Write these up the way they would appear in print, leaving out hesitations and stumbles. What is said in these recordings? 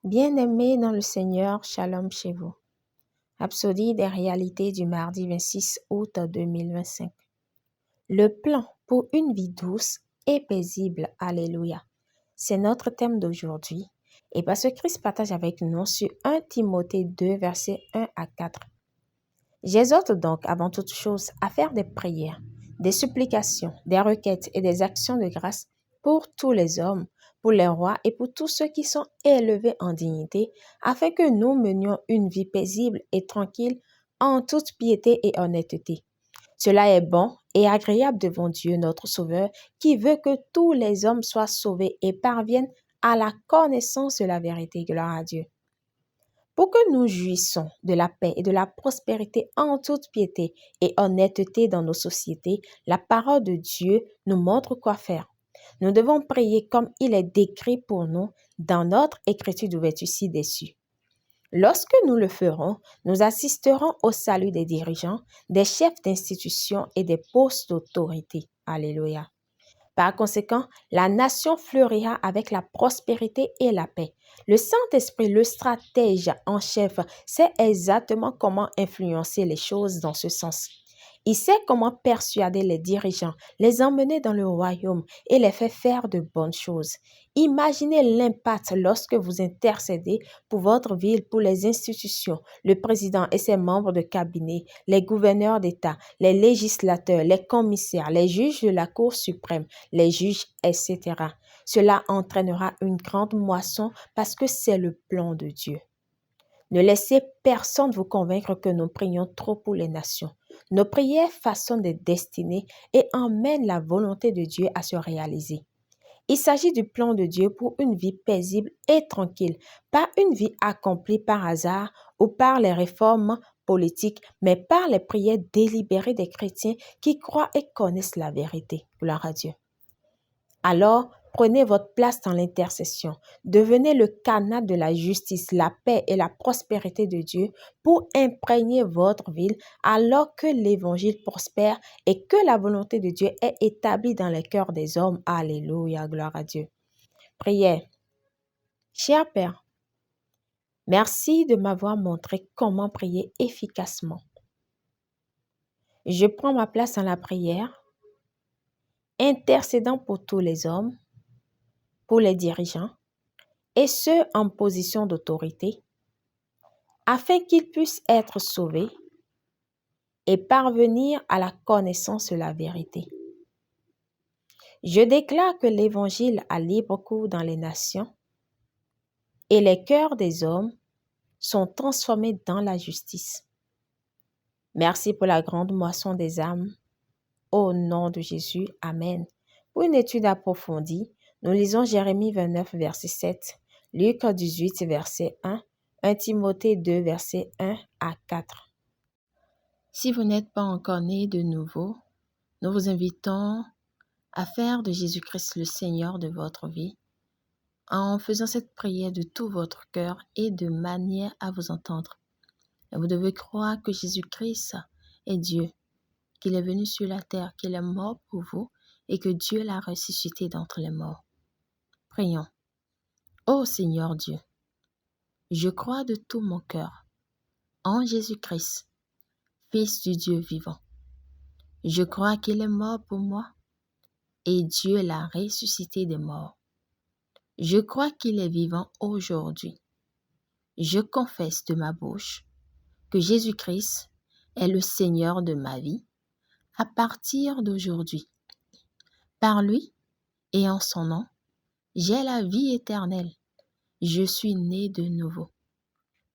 Bien-aimés dans le Seigneur, shalom chez vous. Rhapsodie des réalités du mardi 26 août 2025. Le plan pour une vie douce et paisible. Alléluia. C'est notre thème d'aujourd'hui. Et parce que Christ partage avec nous sur 1 Timothée 2, versets 1 à 4. J'exhorte donc avant toute chose à faire des prières, des supplications, des requêtes et des actions de grâce pour tous les hommes, pour les rois et pour tous ceux qui sont élevés en dignité, afin que nous menions une vie paisible et tranquille en toute piété et honnêteté. Cela est bon et agréable devant Dieu notre Sauveur, qui veut que tous les hommes soient sauvés et parviennent à la connaissance de la vérité. Gloire à Dieu. Pour que nous jouissons de la paix et de la prospérité en toute piété et honnêteté dans nos sociétés, la parole de Dieu nous montre quoi faire. Nous devons prier comme il est décrit pour nous dans notre écriture d'ouverture ci-dessus. Lorsque nous le ferons, nous assisterons au salut des dirigeants, des chefs d'institutions et des postes d'autorité. Alléluia. Par conséquent, la nation fleurira avec la prospérité et la paix. Le Saint-Esprit, le stratège en chef, sait exactement comment influencer les choses dans ce sens. Il sait comment persuader les dirigeants, les emmener dans le royaume et les faire de bonnes choses. Imaginez l'impact lorsque vous intercédez pour votre ville, pour les institutions, le président et ses membres de cabinet, les gouverneurs d'État, les législateurs, les commissaires, les juges de la Cour suprême, les juges, etc. Cela entraînera une grande moisson parce que c'est le plan de Dieu. Ne laissez personne vous convaincre que nous prions trop pour les nations. Nos prières façonnent des destinées et emmènent la volonté de Dieu à se réaliser. Il s'agit du plan de Dieu pour une vie paisible et tranquille, pas une vie accomplie par hasard ou par les réformes politiques, mais par les prières délibérées des chrétiens qui croient et connaissent la vérité. Gloire à Dieu. Alors, prenez votre place dans l'intercession. Devenez le canal de la justice, la paix et la prospérité de Dieu pour imprégner votre ville alors que l'évangile prospère et que la volonté de Dieu est établie dans les cœurs des hommes. Alléluia, gloire à Dieu. Prière. Cher Père, merci de m'avoir montré comment prier efficacement. Je prends ma place dans la prière, intercédant pour tous les hommes, pour les dirigeants, et ceux en position d'autorité, afin qu'ils puissent être sauvés et parvenir à la connaissance de la vérité. Je déclare que l'Évangile a libre cours dans les nations et les cœurs des hommes sont transformés dans la justice. Merci pour la grande moisson des âmes. Au nom de Jésus, Amen. Pour une étude approfondie, nous lisons Jérémie 29, verset 7, Luc 18, verset 1, 1 Timothée 2, verset 1 à 4. Si vous n'êtes pas encore né de nouveau, nous vous invitons à faire de Jésus-Christ le Seigneur de votre vie en faisant cette prière de tout votre cœur et de manière à vous entendre. Et vous devez croire que Jésus-Christ est Dieu, qu'il est venu sur la terre, qu'il est mort pour vous et que Dieu l'a ressuscité d'entre les morts. Prions. Ô Seigneur Dieu, je crois de tout mon cœur en Jésus-Christ, Fils du Dieu vivant. Je crois qu'il est mort pour moi et Dieu l'a ressuscité des morts. Je crois qu'il est vivant aujourd'hui. Je confesse de ma bouche que Jésus-Christ est le Seigneur de ma vie à partir d'aujourd'hui. Par lui et en son nom, j'ai la vie éternelle. Je suis né de nouveau.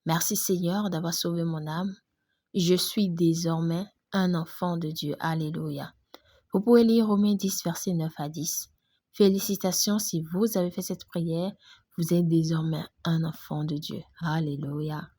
Merci Seigneur d'avoir sauvé mon âme. Je suis désormais un enfant de Dieu. Alléluia. Vous pouvez lire Romains 10, versets 9 à 10. Félicitations si vous avez fait cette prière. Vous êtes désormais un enfant de Dieu. Alléluia.